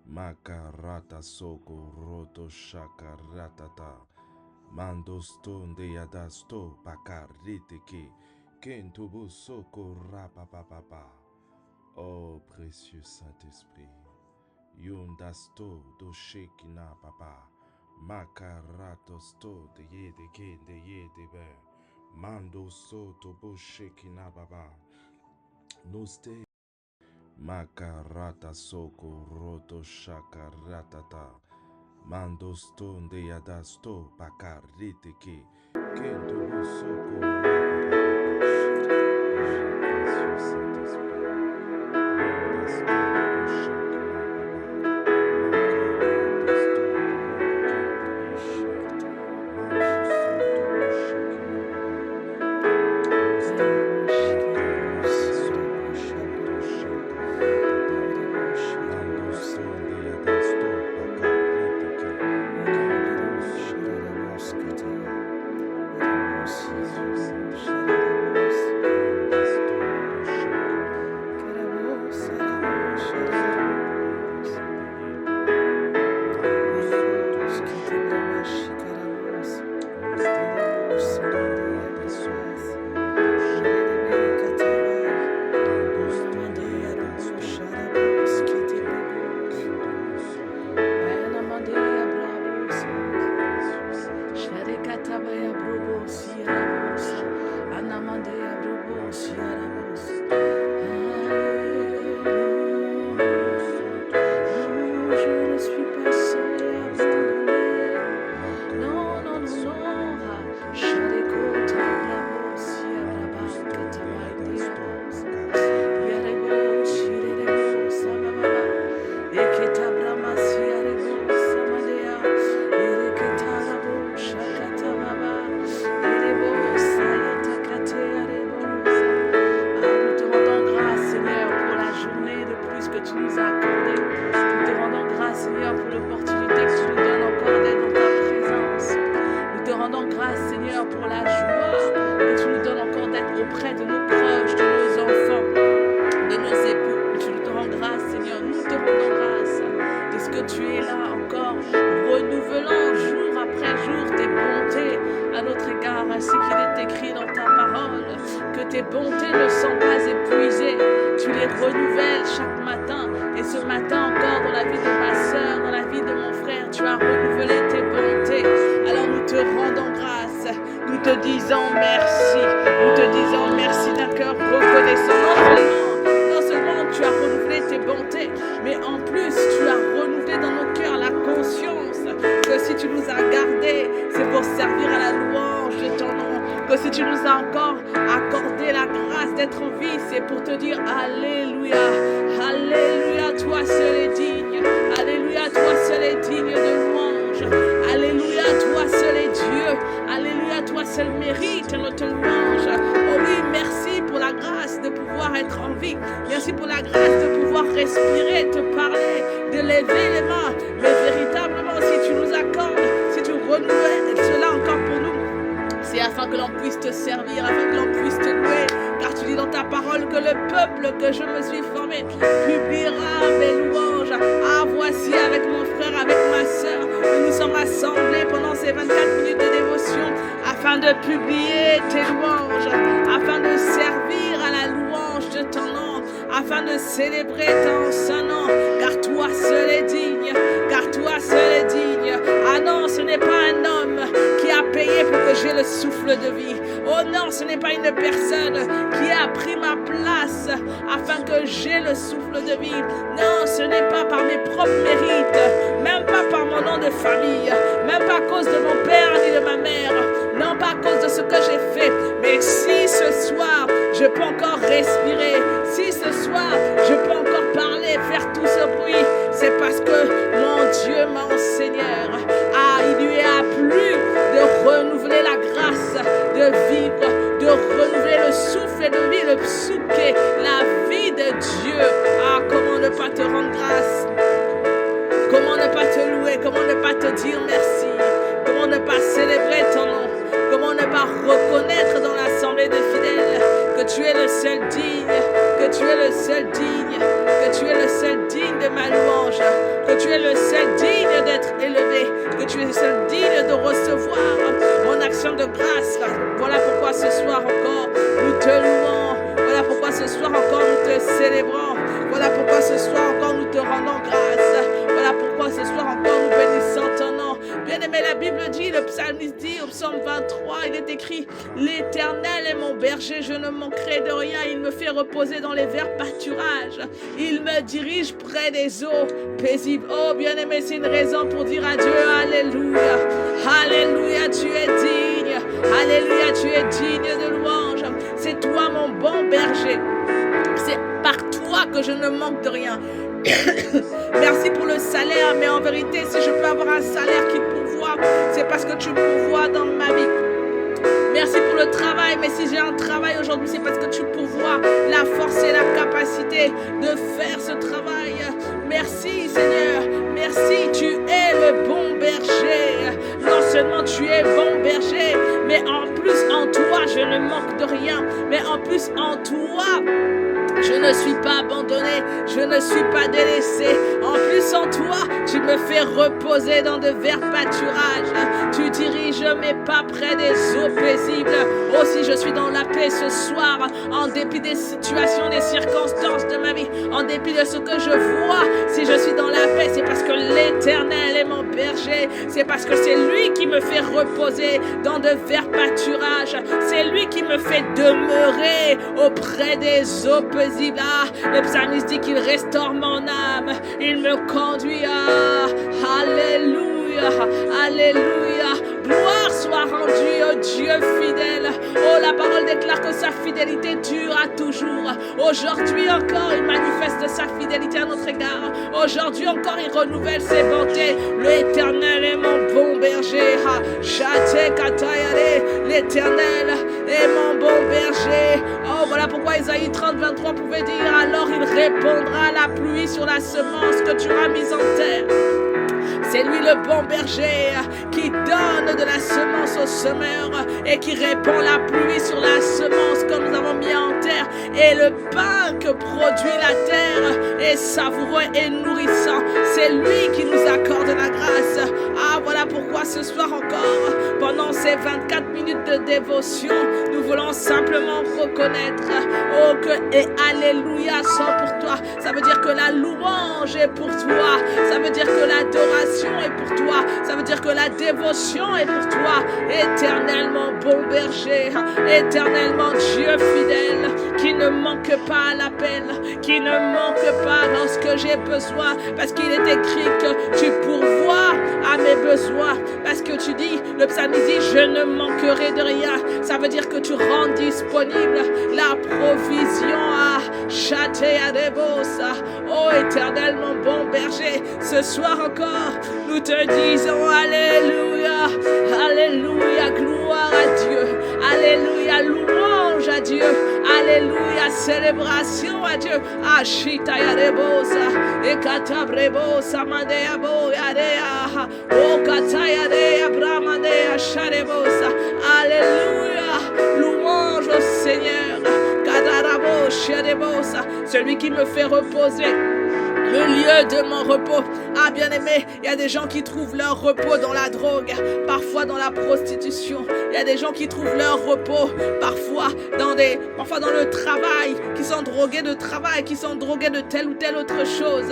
Makarata soko roto shakaratata. Mando stonde yadasto pakarite ke. Kentobo soko rapapapapa. Oh précieux Saint-Esprit. Yondasto do shekina papa. Makarato sto de ye de ke de ye de be. Mando so to bo shekina baba. Noste. Makarata soko roto shakaratata. Mando stone de yadasto pakarite ke. Kento soko que tu es le seul digne de ma louange, que tu es le seul digne d'être élevé, que tu es le seul digne de recevoir mon action de grâce. Voilà pourquoi ce soir encore, nous te louons. Voilà pourquoi ce soir encore, nous te célébrons. Voilà pourquoi ce soir encore, nous te rendons grâce. Voilà pourquoi ce soir encore, nous bénissons ton nom. Bien-aimé, la Bible dit, le psalmiste dit au psaume 23, il est écrit: l'Éternel est mon berger, je ne manquerai de rien. Il me fait reposer dans les verts pâturages. Il me dirige près des eaux paisibles. Oh, bien-aimé, c'est une raison pour dire à Dieu, alléluia. Alléluia, tu es digne. Alléluia, tu es digne de louange. C'est toi mon bon berger. C'est par toi que je ne manque de rien. Merci pour le salaire, mais en vérité, si je peux avoir un salaire qui pourvoit, c'est parce que tu pourvois dans ma vie. Merci pour le travail, mais si j'ai un travail aujourd'hui, c'est parce que tu pourvois la force et la capacité de faire ce travail. Merci Seigneur, merci, tu es le bon berger. Non seulement tu es bon berger, mais en plus en toi, je ne manque de rien. Mais en plus en toi, je ne suis pas abandonné, je ne suis pas délaissé. En plus en toi, tu me fais reposer dans de verts pâturages. Tu diriges mes pas près des eaux paisibles. Aussi je suis dans la paix ce soir, en dépit des situations, des circonstances de ma vie, en dépit de ce que je vois. Si je suis dans la paix, c'est parce que l'Éternel est mon berger. C'est parce que c'est lui qui me fait reposer dans de verts pâturages. C'est lui qui me fait demeurer auprès des eaux paisibles. Le psalmiste dit qu'il restaure mon âme, il me conduit à alléluia, alléluia. Gloire soit rendue au Dieu fidèle. Oh, la parole déclare que sa fidélité dure à toujours. Aujourd'hui encore, il manifeste sa fidélité à notre égard. Aujourd'hui encore, il renouvelle ses bontés. L'Éternel est mon bon berger. L'Éternel est mon bon berger. Oh, voilà pourquoi Isaïe 30, 23 pouvait dire: alors il répondra à la pluie sur la semence que tu as mise en terre. C'est lui le bon berger qui donne de la semence au semeur et qui répand la pluie sur la semence que nous avons mis en terre. Et le pain que produit la terre est savoureux et nourrissant. C'est lui qui nous accorde la grâce. Ah, voilà pourquoi ce soir encore, pendant ces 24 minutes de dévotion, nous voulons simplement reconnaître, oh, que et alléluia sont pour toi. Ça veut dire que la louange est pour toi. Ça veut dire que l'adoration est pour toi. Ça veut dire que la dévotion est pour toi. Éternellement bon berger, éternellement Dieu fidèle, qui ne manque pas à l'appel, qui ne manque pas lorsque j'ai besoin, parce qu'il est écrit que tu pourvois à mes besoins, parce que tu dis, le psalmiste dit, je ne manquerai de rien. Ça veut dire que tu rends disponible la provision à châter à Debosa. Oh, éternellement bon berger, ce soir encore, nous te disons alléluia, alléluia, gloire à Dieu, alléluia, louange à Dieu, alléluia, célébration à Dieu. Ashita ya Debosa, ekatabrevosa madea boyadea, o kataya de Abramadea sharebosa. Alléluia, louange au Seigneur, kadarabo sharebosa, celui qui me fait reposer, le lieu de mon repos. Ah, bien-aimé, il y a des gens qui trouvent leur repos dans la drogue, parfois dans la prostitution. Il y a des gens qui trouvent leur repos parfois dans le travail, qui sont drogués de travail, qui sont drogués de telle ou telle autre chose.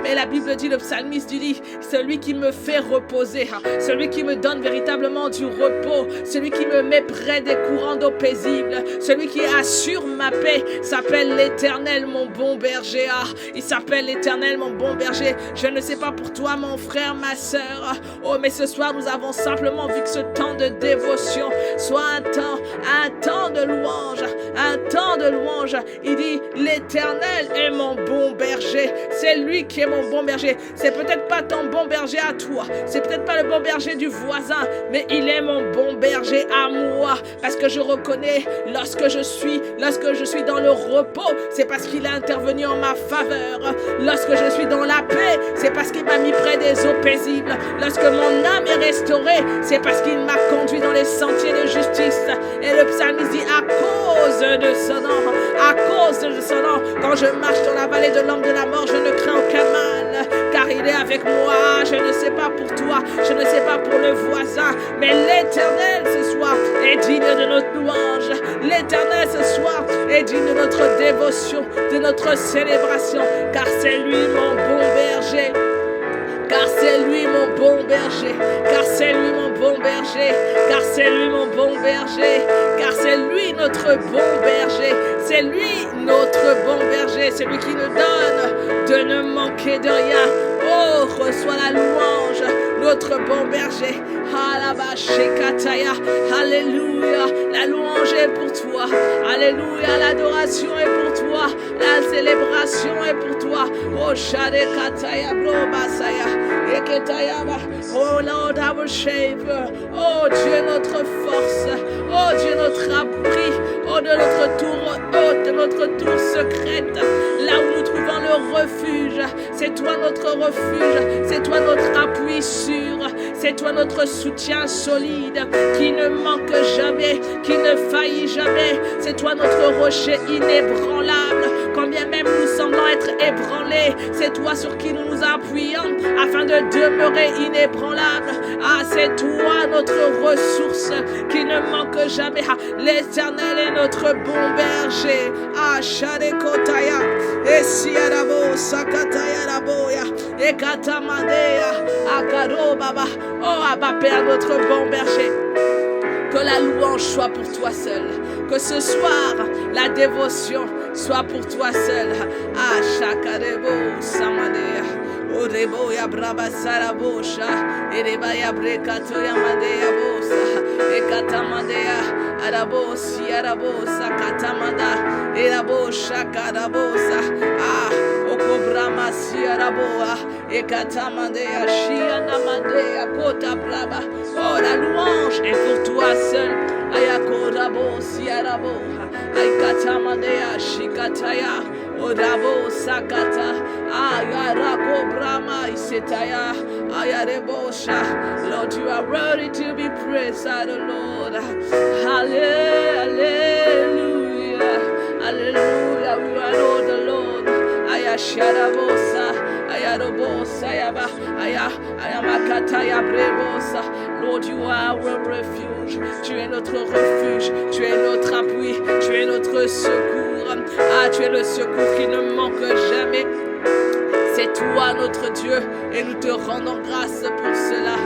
Mais la Bible dit, le psalmiste dit, celui qui me fait reposer, celui qui me donne véritablement du repos, celui qui me met près des courants d'eau paisibles, celui qui assure ma paix, s'appelle l'Éternel, mon bon berger. Il s'appelle l'Éternel, mon bon berger. Je ne sais pas pour toi, mon frère, ma sœur. Oh, mais ce soir, nous avons simplement vu que ce temps de dévotion soit un temps de louange, un temps de louange. Il dit, l'Éternel est mon bon berger. C'est lui qui est mon bon berger. C'est peut-être pas ton bon berger à toi. C'est peut-être pas le bon berger du voisin, mais il est mon bon berger à moi. Parce que je reconnais, lorsque je suis dans le repos, c'est parce qu'il a intervenu en ma faveur. Lorsque je suis dans la paix, c'est parce qu'il m'a mis près des eaux paisibles. Lorsque mon âme est restaurée, c'est parce qu'il m'a conduit dans les sentiers de justice. Et le psalmiste dit, à cause de son nom, quand je marche dans la vallée de l'ombre de la mort, je ne crains aucun mal, car il il est avec moi. Je ne sais pas pour toi, je ne sais pas pour le voisin, mais l'Éternel ce soir est digne de notre louange. L'Éternel ce soir est digne de notre dévotion, de notre célébration, car c'est lui mon bon berger. Car c'est lui mon bon berger, car c'est lui mon bon berger, car c'est lui mon bon berger, car c'est lui notre bon berger, c'est lui notre bon berger, c'est lui qui nous donne de ne manquer de rien. Oh, reçois la louange, notre bon berger. Alléluia, la louange est pour toi. Alléluia, l'adoration est pour toi. La célébration est pour toi. Oh, Shadekataya, Brobasaya, Eketayaba. Oh Lord, our Savior. Oh Dieu, notre force. Oh Dieu, notre abri. Oh, de notre tour haute, de notre tour secrète. Là où nous trouvons le refuge. C'est toi notre refuge. C'est toi notre appui sûr. C'est toi notre soutien solide qui ne manque jamais, qui ne faillit jamais. C'est toi notre rocher inébranlable. Quand bien même nous semblons être ébranlés, c'est toi sur qui nous nous appuyons afin de demeurer inébranlable. Ah, c'est toi notre ressource qui ne manque jamais. Ah, l'Éternel est notre bon berger. Ah, Shadekotaya, Esiarabo, Sakataya Raboya, Ekatamandea, Akaro Baba. Oh, Abba Père, notre bon berger. Que la louange soit pour toi seul. Que ce soir, la dévotion soit pour toi seul. Ah, Shakarebo, Samadea. Orebo ya braba sarabosha, ereba ya brekato ya madea bosa, ekatamandea, arabosi arabosa, katamanda, erabosha karabosa, ah, okobrama si araboa, ekatamandea, shia namandea, kota braba. Oh, la louange est pour toi seul. Ayakorabo si araboha, aikatamandea, shikataya. Orabo sakata ayarako brahma isetaya ayarebosha. Lord, you are worthy to be praised, the Lord. Hallelujah, hallelujah. We adore the Lord. Ayasharabosa, ayarobosa, ayamakata yabrebosa. Lord, you are our refuge. Tu es notre refuge, tu es notre appui, tu es notre secours. Ah, tu es le secours qui ne manque jamais. C'est toi notre Dieu et nous te rendons grâce pour cela.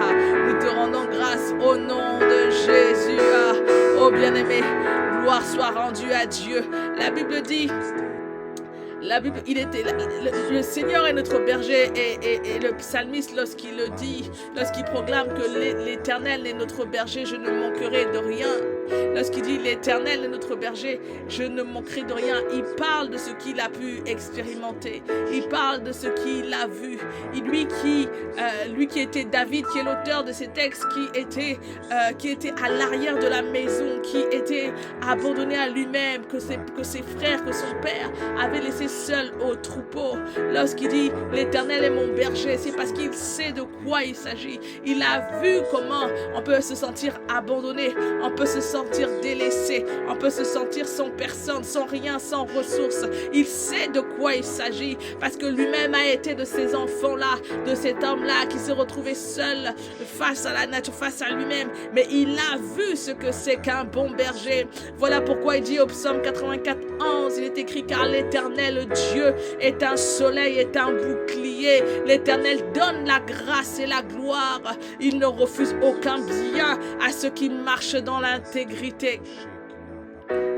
Nous te rendons grâce au nom de Jésus. Oh bien-aimé, gloire soit rendue à Dieu. La Bible dit... le Seigneur est notre berger et le psalmiste lorsqu'il le dit, lorsqu'il proclame que l'Éternel est notre berger, je ne manquerai de rien. Lorsqu'il dit l'Éternel est notre berger, je ne manquerai de rien. Il parle de ce qu'il a pu expérimenter. Il parle de ce qu'il a vu. Lui qui était David, qui est l'auteur de ces textes, qui était à l'arrière de la maison, qui était abandonné à lui-même, que ses frères, que son père avait laissé seul au troupeau. Lorsqu'il dit l'Éternel est mon berger, c'est parce qu'il sait de quoi il s'agit. Il a vu comment on peut se sentir abandonné, on peut se sentir délaissé, on peut se sentir sans personne, sans rien, sans ressources. Il sait de quoi il s'agit parce que lui-même a été de ces enfants-là, de cet homme-là qui se retrouvait seul face à la nature, face à lui-même. Mais il a vu ce que c'est qu'un bon berger. Voilà pourquoi il dit au psaume 84, 11, il est écrit car l'Éternel Dieu est un soleil, est un bouclier. L'Éternel donne la grâce et la gloire. Il ne refuse aucun bien à ceux qui marchent dans l'intégrité.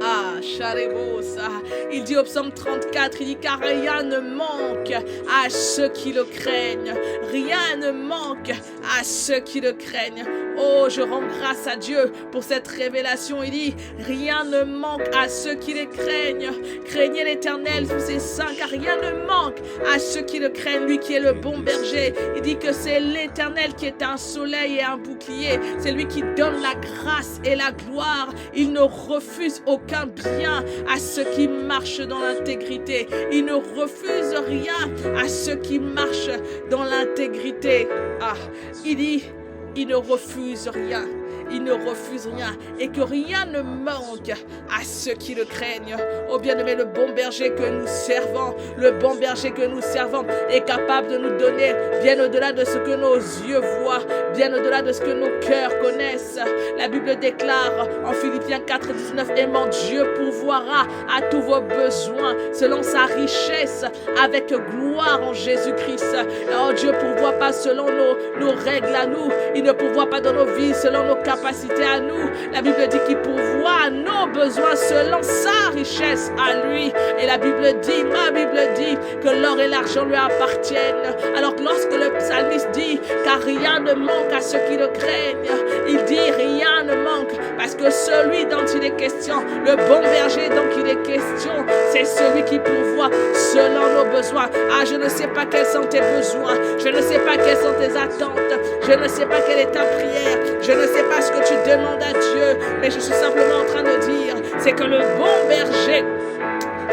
Ah, Charebosa. Il dit au psaume 34, il dit car rien ne manque à ceux qui le craignent. Rien ne manque à ceux qui le craignent. Oh, je rends grâce à Dieu pour cette révélation. Il dit rien ne manque à ceux qui le craignent. Craignez l'Éternel, tous ses saints, car rien ne manque à ceux qui le craignent. Lui qui est le bon berger. Il dit que c'est l'Éternel qui est un soleil et un bouclier. C'est lui qui donne la grâce et la gloire. Il ne refuse aucun bien à ceux qui marchent dans l'intégrité. Il ne refuse rien à ceux qui marchent dans l'intégrité. Ah, il dit, il ne refuse rien. il ne refuse rien et que rien ne manque à ceux qui le craignent. Oh bien-aimé, le bon berger que nous servons, le bon berger que nous servons est capable de nous donner bien au-delà de ce que nos yeux voient, bien au-delà de ce que nos cœurs connaissent. La Bible déclare en Philippiens 4:19, et mon Dieu pourvoira à tous vos besoins selon sa richesse avec gloire en Jésus-Christ. Oh, Dieu ne pourvoit pas selon nos règles à nous, il ne pourvoit pas dans nos vies selon nos capacités à nous. La Bible dit qu'il pourvoit à nos besoins selon sa richesse à lui. Et la Bible dit, ma Bible dit que l'or et l'argent lui appartiennent. Alors que lorsque le psalmiste dit car rien ne manque à ceux qui le craignent, il dit rien ne manque parce que celui dont il est question, le bon berger dont il est question, c'est celui qui pourvoit selon nos besoins. Ah, je ne sais pas quels sont tes besoins, je ne sais pas quelles sont tes attentes, je ne sais pas quelle est ta prière, je ne sais pas ce que tu demandes à Dieu, mais je suis simplement en train de dire, c'est que le bon berger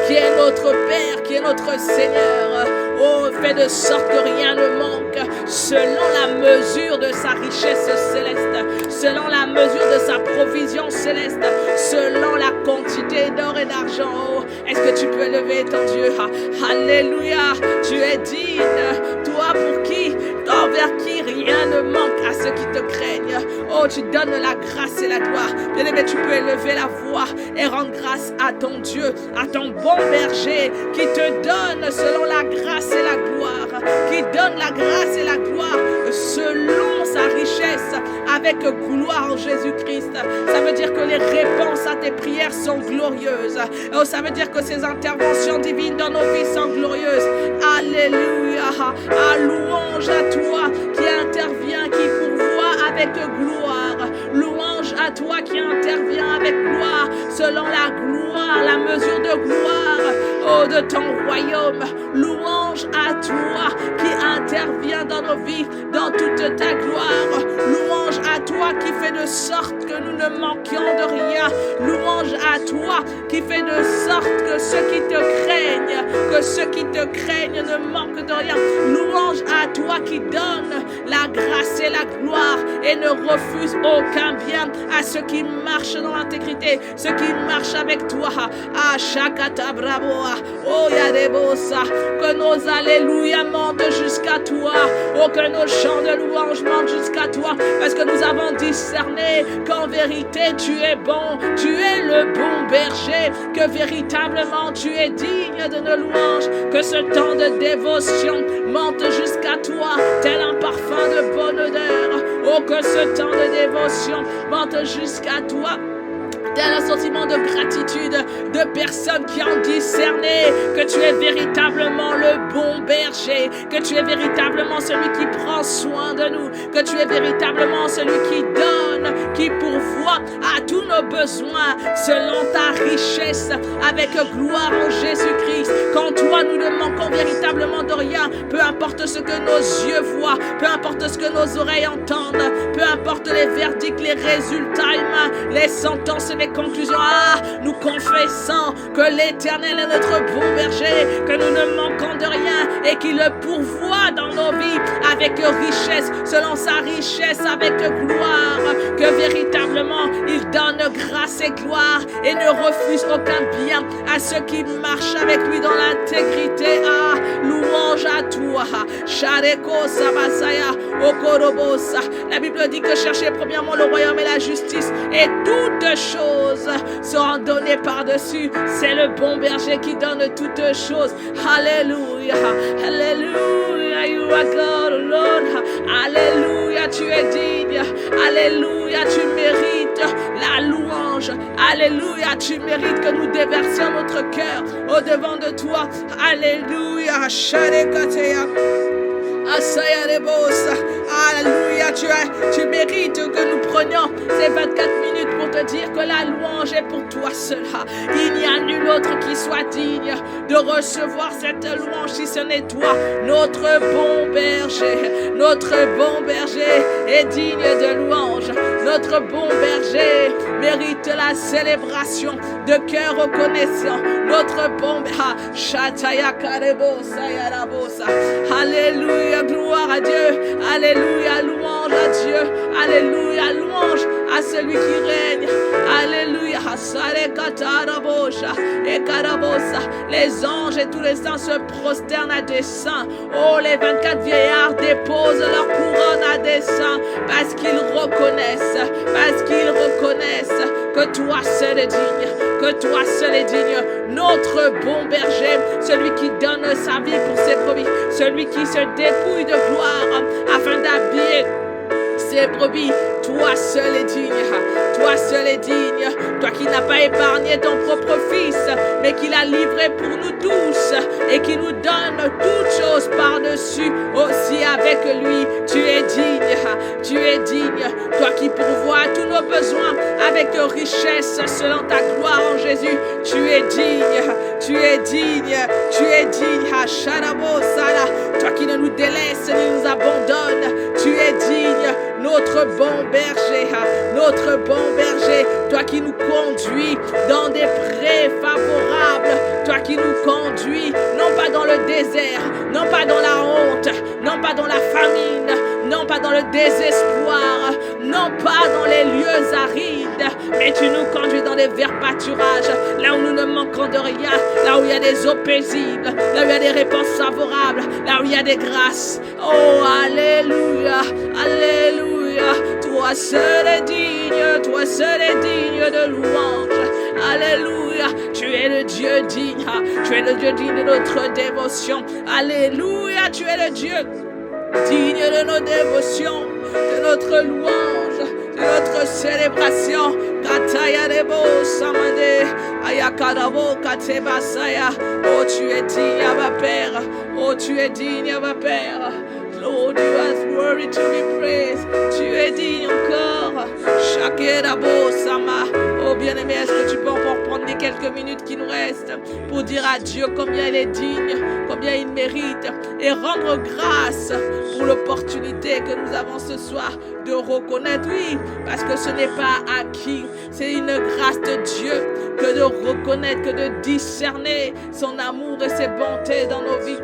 qui est notre Père, qui est notre Seigneur, oh, fait de sorte que rien ne manque, selon la mesure de sa richesse céleste, selon la mesure de sa provision céleste, selon la quantité d'or et d'argent. Oh, est-ce que tu peux lever ton Dieu? Alléluia, tu es digne, toi pour qui, envers qui rien ne manque à ceux qui te craignent. Oh, tu donnes la grâce et la gloire. Bien-aimé, tu peux élever la voix et rendre grâce à ton Dieu, à ton bon berger qui te donne selon la grâce et la gloire, qui donne la grâce et la gloire selon sa richesse avec gloire en Jésus-Christ. Ça veut dire que les réponses à tes prières sont glorieuses. Oh, ça veut dire que ces interventions divines dans nos vies sont glorieuses. Alléluia. À louange à toi qui intervient, qui pourvoit avec gloire. Louange à toi qui intervient avec gloire, selon la gloire, la mesure de gloire, oh, de ton royaume. Louange à toi qui intervient dans nos vies, dans toute ta gloire. Louange à toi qui fait de sorte que nous ne manquions de rien. Louange à toi qui fait de sorte que ceux qui te craignent ne manquent de rien. Louange à toi qui donne la grâce et la gloire et ne refuse aucun bien à ceux qui marchent dans l'intégrité, ceux qui marchent avec toi. Ah, Shakata Bravoa, oh Yadebosa, que nos alléluia montent jusqu'à toi, oh, que nos chants de louange montent jusqu'à toi, parce que nous avons discerné qu'en vérité tu es bon, tu es le bon berger, que véritablement tu es digne de nos louanges, que ce temps de dévotion monte jusqu'à toi, tel un parfum de bonne odeur. Oh, que ce temps de dévotion monte jusqu'à toi, tel un sentiment de gratitude de personnes qui ont discerné que tu es véritablement le bon berger, que tu es véritablement celui qui prend soin de nous, que tu es véritablement celui qui donne, qui pourvoit à tous nos besoins selon ta richesse avec gloire en Jésus-Christ. Qu'en toi nous ne manquons véritablement de rien, peu importe ce que nos yeux voient, peu importe ce que nos oreilles entendent, peu importe les verdicts, les résultats humains, les sentences et les conclusions. Ah, nous confessons que l'Éternel est notre bon berger, que nous ne manquons de rien et qu'il le pourvoit dans nos vies avec richesse, selon sa richesse avec gloire, que véritablement il donne grâce et gloire et ne refuse aucun bien à ceux qui marchent avec lui dans l'intégrité. Ah, louange à toi. Shareko Sabasaya Okorobosa. La Bible dit que cherchez premièrement le royaume et la justice et toutes choses seront données par-dessus. C'est le bon berger qui donne toutes choses. Alléluia. Alléluia. You are God, Lord. Alléluia. Tu es digne. Alléluia. Tu mérites la louange. Alléluia. Tu mérites que nous déversions notre cœur au devant de toi. Alléluia. Sharekateya. Alléluia, tu mérites que nous prenions ces 24 minutes pour te dire que la louange est pour toi seul. Il n'y a nul autre qui soit digne de recevoir cette louange si ce n'est toi, notre bon berger. Notre bon berger est digne de louange. Notre bon berger mérite la célébration de cœur reconnaissant. Notre bon berger. Alléluia, gloire à Dieu. Alléluia, louange à Dieu. Alléluia, louange à celui qui règne. Alléluia. Les anges et tous les saints se prosternent à des saints. Oh, les 24 vieillards déposent leur couronne à des saints parce qu'ils reconnaissent que toi seul est digne, que toi seul est digne, notre bon berger, celui qui donne sa vie pour ses brebis, celui qui se dépouille de gloire afin d'habiller ses brebis. Toi seul est digne, toi seul est digne, toi qui n'as pas épargné ton propre fils, mais qui l'a livré pour nous tous et qui nous donne toutes choses par-dessus aussi avec lui. Tu es digne, toi qui pourvois tous nos besoins avec richesse selon ta gloire en Jésus. Tu es digne, toi qui ne nous délaisse ni nous abandonne. Tu es digne, notre bon berger, toi qui nous conduis dans des prés favorables, toi qui nous conduis non pas dans le désert, non pas dans la honte, non pas dans la famine, non pas dans le désespoir, non pas dans les lieux arides, mais tu nous conduis dans des verts pâturages, là où nous ne manquons de rien, là où il y a des eaux paisibles, là où il y a des réponses favorables, là où il y a des grâces. Oh, alléluia, alléluia, toi seul est digne de louange. Alléluia, tu es le Dieu digne, tu es le Dieu digne de notre dévotion. Alléluia, tu es le Dieu digne de nos dévotions, de notre louange, de notre célébration. Oh, tu es digne, Abba Père. Oh, tu es digne, Abba Père. Lord, you are worthy to be praised. Tu es digne encore. Oh bien-aimé, est-ce que tu peux encore prendre les quelques minutes qui nous restent pour dire à Dieu combien il est digne, combien il mérite, et rendre grâce pour l'opportunité que nous avons ce soir de reconnaître, oui, parce que ce n'est pas acquis, c'est une grâce de Dieu que de reconnaître, que de discerner son amour et ses bontés dans nos vies.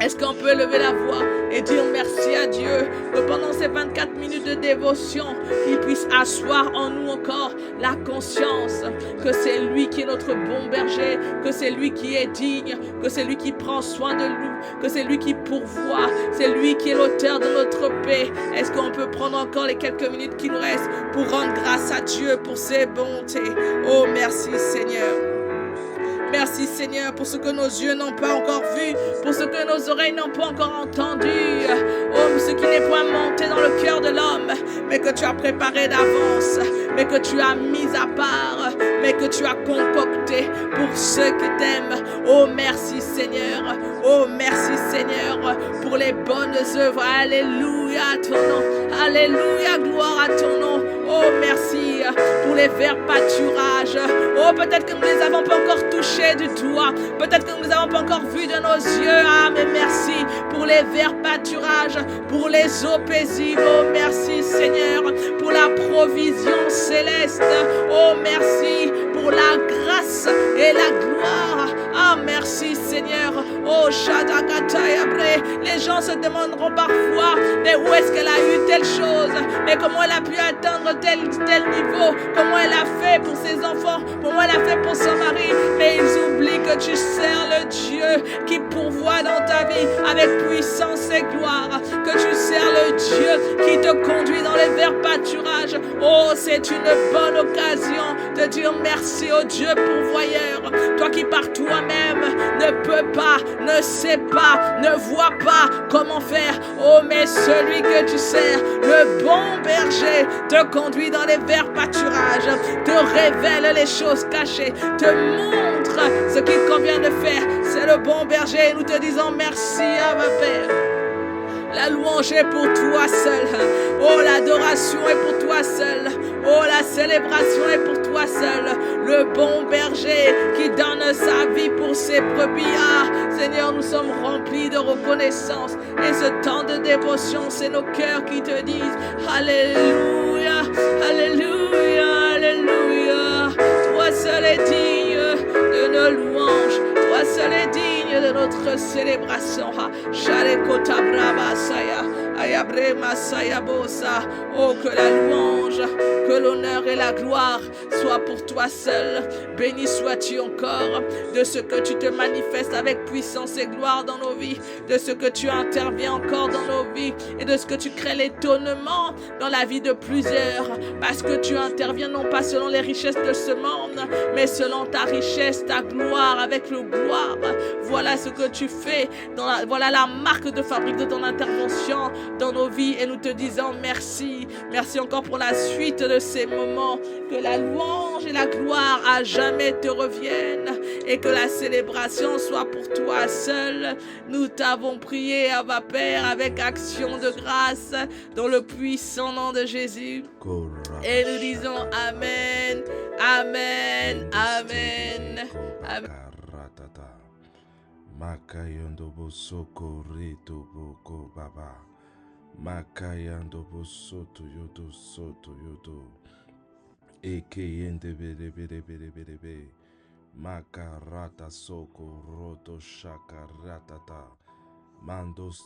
Est-ce qu'on peut lever la voix et dire merci à Dieu que pendant ces 24 minutes de dévotion, il puisse asseoir en nous encore la conscience que c'est lui qui est notre bon berger, que c'est lui qui est digne, que c'est lui qui prend soin de nous, que c'est lui qui pourvoit, c'est lui qui est l'auteur de notre paix. Est-ce qu'on peut prendre encore les quelques minutes qui nous restent pour rendre grâce à Dieu pour ses bontés? Oh, merci Seigneur. Merci Seigneur pour ce que nos yeux n'ont pas encore vu, pour ce que nos oreilles n'ont pas encore entendu. Oh, ce qui n'est point monté dans le cœur de l'homme, mais que tu as préparé d'avance, mais que tu as mis à part, mais que tu as concocté pour ceux qui t'aiment. Oh, merci Seigneur. Oh, merci Seigneur pour les bonnes œuvres. Alléluia à ton nom. Alléluia, gloire à ton nom. Oh, merci pour les verts pâturages. Oh, peut-être que nous ne les avons pas encore touchés du doigt. Peut-être que nous ne les avons pas encore vus de nos yeux. Ah, mais merci pour les verts pâturages, pour les eaux paisibles. Oh, merci Seigneur pour la provision céleste. Oh, merci pour la grâce et la gloire. Ah, merci Seigneur. Oh, Shadakatayabre. Les gens se demanderont parfois, mais où est-ce qu'elle a eu telle chose? Mais comment elle a pu atteindre tel niveau? Comment elle a fait pour ses enfants? Comment elle a fait pour son mari? Mais ils oublient que tu sers le Dieu qui pourvoit dans ta vie avec puissance et gloire. Que tu sers le Dieu qui te conduit dans les verts pâturages. Oh, c'est une bonne occasion de dire merci au Dieu pourvoyeur. Toi qui par toi-même ne peux pas, ne sais pas, ne vois pas comment faire. Oh, mais celui que tu sers, le bon berger, te conduit dans les verts pâturages, te révèle les choses cachées, te montre ce qu'il convient de faire. C'est le bon berger. Nous te disons merci à ma Père. La louange est pour toi seul. Oh, l'adoration est pour toi seul. Oh, la célébration est pour toi seul. Le bon berger qui donne sa vie pour ses brebis. Ah, Seigneur, nous sommes remplis de reconnaissance. Et ce temps de dévotion, c'est nos cœurs qui te disent Alléluia, Alléluia, Alléluia. Toi seul est digne de nos louanges. Toi seul est digne de notre célébration. Ayabrema Sayabosa. Oh, que la louange, que l'honneur et la gloire soient pour toi seul. Béni sois-tu encore de ce que tu te manifestes avec puissance et gloire dans nos vies, de ce que tu interviens encore dans nos vies et de ce que tu crées l'étonnement dans la vie de plusieurs, parce que tu interviens non pas selon les richesses de ce monde, mais selon ta richesse, ta gloire avec le gloire. Voilà ce que tu fais, voilà la marque de fabrique de ton intervention dans nos vies et nous te disons merci. Merci encore pour la suite de ces moments, que la louange et la gloire à jamais te reviennent et que la célébration soit pour toi seul. Nous t'avons prié, Abba Père, avec action de grâce dans le puissant nom de Jésus. Et nous disons Amen, Amen, Amen, Amen. Makayando bosoko rito boko baba. Makayando bosoto yodo soto yodo. Ekeyende bere bere bere bere be. Makarata soko roto shaka ratata. Mandos